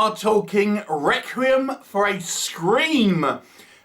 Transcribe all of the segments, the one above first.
are talking Requiem for a Scream,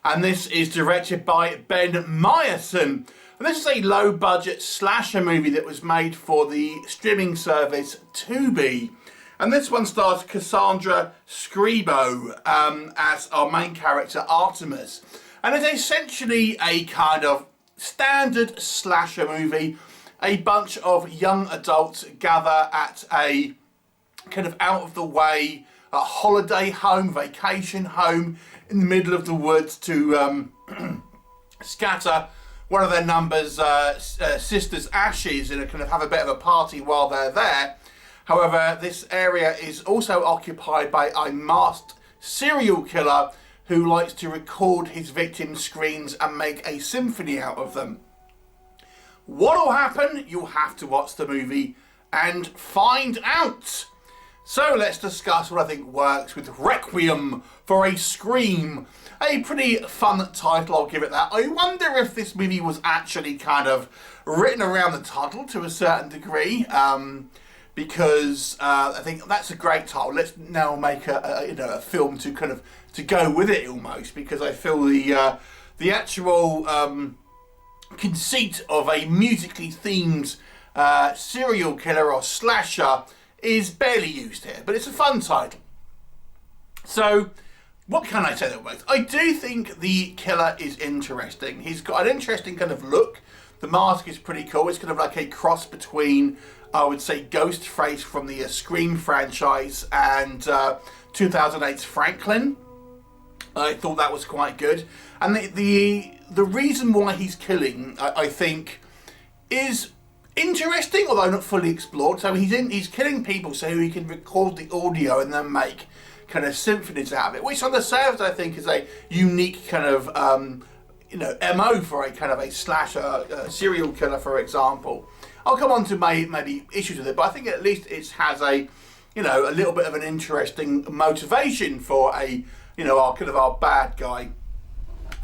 and this is directed by Ben Meyerson. And this is a low-budget slasher movie that was made for the streaming service Tubi. And this one stars Cassandra Scerbo as our main character, Artemis. And it's essentially a kind of standard slasher movie. A bunch of young adults gather at a kind of out-of-the-way holiday home, vacation home in the middle of the woods to scatter one of their number's sister's ashes and kind of have a bit of a party while they're there. However, this area is also occupied by a masked serial killer who likes to record his victims' screams and make a symphony out of them. What'll happen? You'll have to watch the movie and find out. So let's discuss what I think works with Requiem for a Scream. A pretty fun title, I'll give it that. I wonder if this movie was actually kind of written around the title to a certain degree, because I think that's a great title. Let's now make a film to kind of to go with it almost, because I feel the actual conceit of a musically themed serial killer or slasher is barely used here, but it's a fun title. So, what can I say that works? I do think the killer is interesting. He's got an interesting kind of look. The mask is pretty cool. It's kind of like a cross between, I would say, Ghostface from the Scream franchise and 2008's Franklin. I thought that was quite good. And the reason why he's killing, I think, is interesting, although not fully explored. So he's killing people so he can record the audio and then make kind of symphonies out of it, which on the surface I think is a unique kind of MO for a kind of a slasher serial killer, for example. I'll come on to maybe issues with it, but I think at least it has a little bit of an interesting motivation for our bad guy.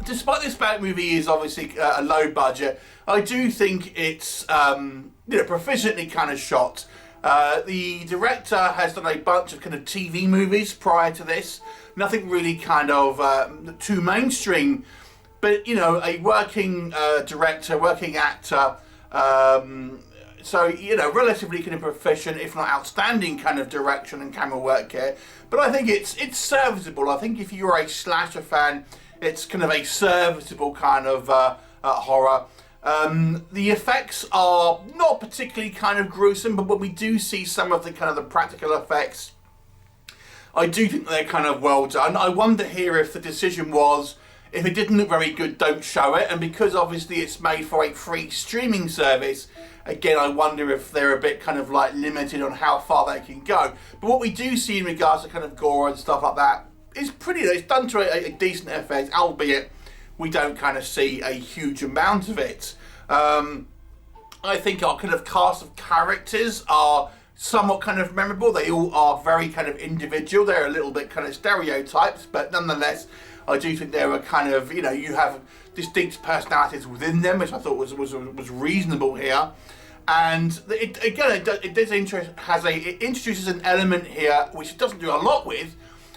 Despite this bad movie is obviously a low budget, I do think it's proficiently kind of shot. The director has done a bunch of kind of TV movies prior to this. Nothing really kind of too mainstream, but a working director, working actor. So relatively kind of proficient, if not outstanding, kind of direction and camera work here. But I think it's serviceable. I think if you're a slasher fan, it's kind of a serviceable kind of horror. The effects are not particularly kind of gruesome, but when we do see some of the kind of the practical effects, I do think they're kind of well done. I wonder here if the decision was, if it didn't look very good, don't show it. And because obviously it's made for a free streaming service, again, I wonder if they're a bit kind of like limited on how far they can go. But what we do see in regards to kind of gore and stuff like that is it's done to a decent effect, albeit we don't kind of see a huge amount of it. I think our kind of cast of characters are somewhat kind of memorable. They all are very kind of individual. They're a little bit kind of stereotypes, but nonetheless, I do think they were kind of, you have distinct personalities within them, which I thought was reasonable here. And it introduces an element here which it doesn't do a lot with,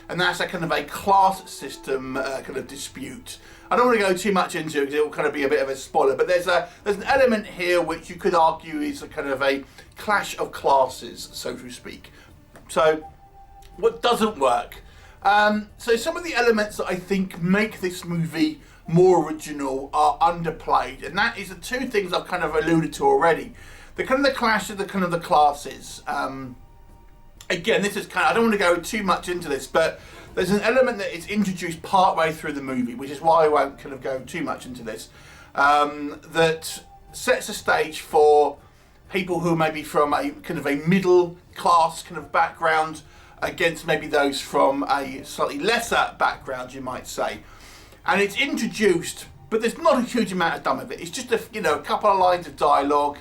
and that's a kind of a class system kind of dispute. I don't want to go too much into it because it will kind of be a bit of a spoiler, but there's an element here which you could argue is a kind of a clash of classes, so to speak. So, what doesn't work? So some of the elements that I think make this movie more original are underplayed, and that is the two things I've kind of alluded to already. The kind of the clash of the kind of the classes. Again, this is kind of, I don't want to go too much into this, but there's an element that is introduced partway through the movie, which is why I won't kind of go too much into this, that sets a stage for people who may be from a kind of a middle class kind of background against maybe those from a slightly lesser background, you might say. And it's introduced, but there's not a huge amount done with it. It's just a couple of lines of dialogue,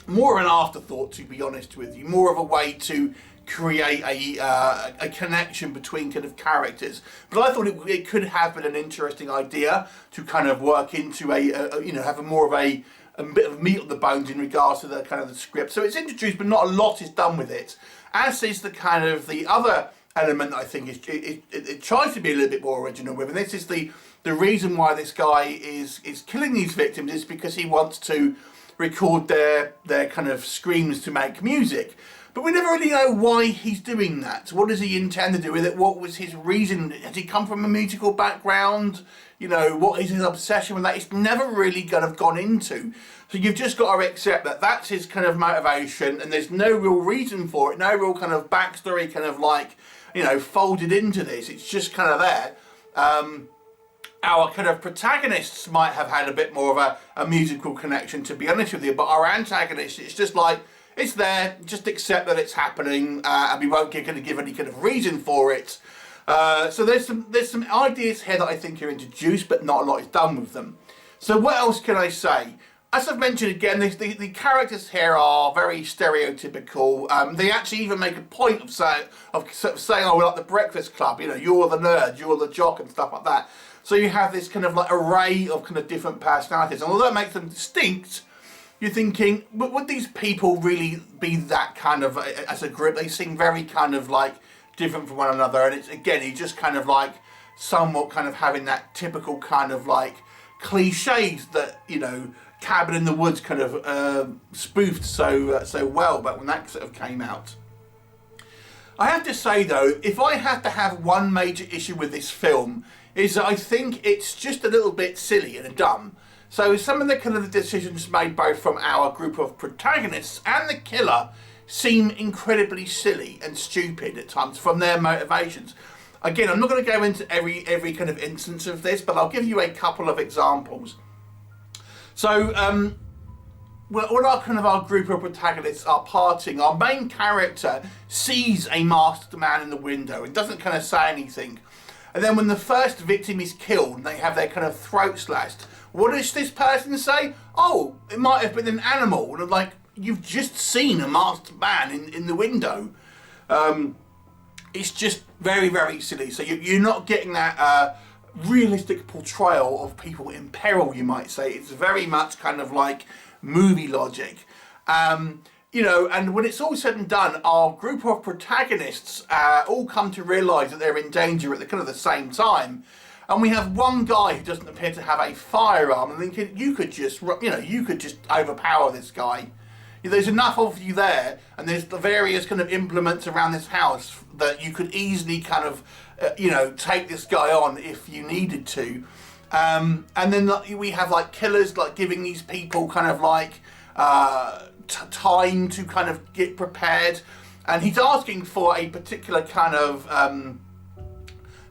more of an afterthought, to be honest with you, more of a way to create a connection between kind of characters. But I thought it could have been an interesting idea to kind of work into have a more of a a bit of meat on the bones in regards to the kind of the script. So it's introduced, but not a lot is done with it. As is the kind of the other element that I think is it tries to be a little bit more original with, and this is the reason why this guy is killing these victims is because he wants to record their kind of screams to make music. But we never really know why he's doing that. What does he intend to do with it? What was his reason? Has he come from a musical background? You know, what is his obsession with that? It's never really kind of gone into. So you've just got to accept that that's his kind of motivation, and there's no real reason for it, no real kind of backstory kind of like, you know, folded into this. It's just kind of there. Our kind of protagonists might have had a bit more of a musical connection, to be honest with you, but our antagonists, it's just like, it's there, just accept that it's happening, and we won't going to give any kind of reason for it. So there's some ideas here that I think are introduced, but not a lot is done with them. So what else can I say? As I've mentioned again, the characters here are very stereotypical. They actually even make a point of saying, oh, we're like the Breakfast Club, you know, you're the nerd, you're the jock and stuff like that. So you have this kind of like array of kind of different personalities. And although it makes them distinct, you're thinking, but would these people really be that kind of, as a group? They seem very kind of like different from one another. And it's, again, you just kind of like somewhat kind of having that typical kind of like cliches that, you know, Cabin in the Woods kind of spoofed so well back when that sort of came out. I have to say though, if I had to have one major issue with this film, is that I think it's just a little bit silly and dumb. So some of the kind of decisions made both from our group of protagonists and the killer seem incredibly silly and stupid at times from their motivations. Again, I'm not going to go into every kind of instance of this, but I'll give you a couple of examples. So, when our group of protagonists are parting, our main character sees a masked man in the window and doesn't kind of say anything. And then when the first victim is killed and they have their kind of throat slashed, what does this person say? Oh, it might have been an animal. And I'm like, you've just seen a masked man in the window. It's just very, very silly. So you're not getting that realistic portrayal of people in peril, you might say. It's very much kind of like movie logic. You know, and when it's all said and done, our group of protagonists all come to realise that they're in danger at the kind of the same time. And we have one guy who doesn't appear to have a firearm, and thinking, you could just overpower this guy. There's enough of you there, and there's the various kind of implements around this house that you could easily kind of, take this guy on if you needed to. And then we have like killers like giving these people kind of like time to kind of get prepared, and he's asking for a particular kind of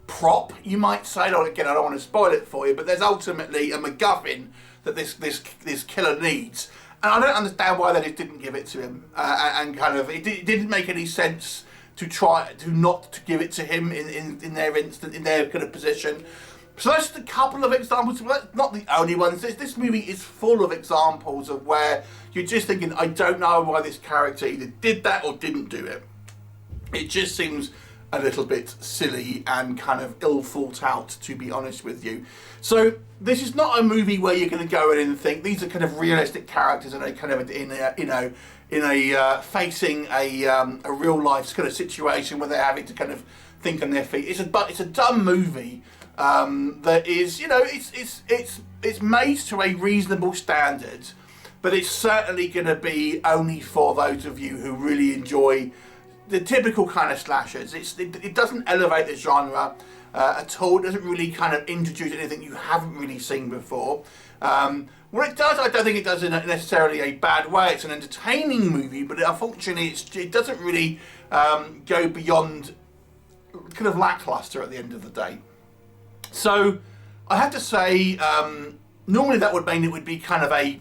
prop, you might say. Again, I don't want to spoil it for you, but there's ultimately a MacGuffin that this killer needs. And I don't understand why they just didn't give it to him, and kind of it didn't make any sense to try to not to give it to him in their kind of position. So that's a couple of examples, but not the only ones. This movie is full of examples of where you're just thinking, I don't know why this character either did that or didn't do it. It just seems a little bit silly and kind of ill thought out, to be honest with you. So this is not a movie where you're going to go in and think these are kind of realistic characters and they kind of facing a real life kind of situation where they're having to kind of think on their feet. It's a dumb movie that is, it's made to a reasonable standard, but it's certainly going to be only for those of you who really enjoy the typical kind of slashers. It doesn't elevate the genre at all. It doesn't really kind of introduce anything you haven't really seen before. What it does, I don't think it does in necessarily a bad way. It's an entertaining movie, but unfortunately it doesn't really go beyond kind of lackluster at the end of the day. So I have to say, normally that would mean it would be kind of a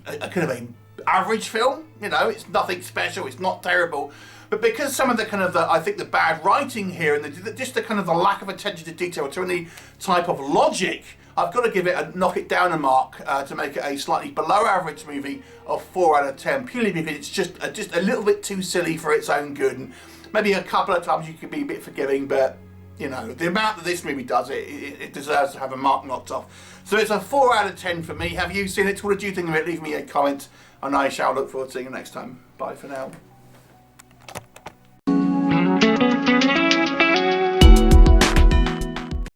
average film. It's nothing special, it's not terrible. But because some of I think the bad writing here and the kind of the lack of attention to detail to any type of logic, I've got to give it knock it down a mark to make it a slightly below average movie of 4 out of 10, purely because it's just a little bit too silly for its own good. And maybe a couple of times you could be a bit forgiving, but you know, the amount that this movie does, it deserves to have a mark knocked off. So it's a 4 out of 10 for me. Have you seen it? What did you think of it? Leave me a comment, and I shall look forward to seeing you next time. Bye for now.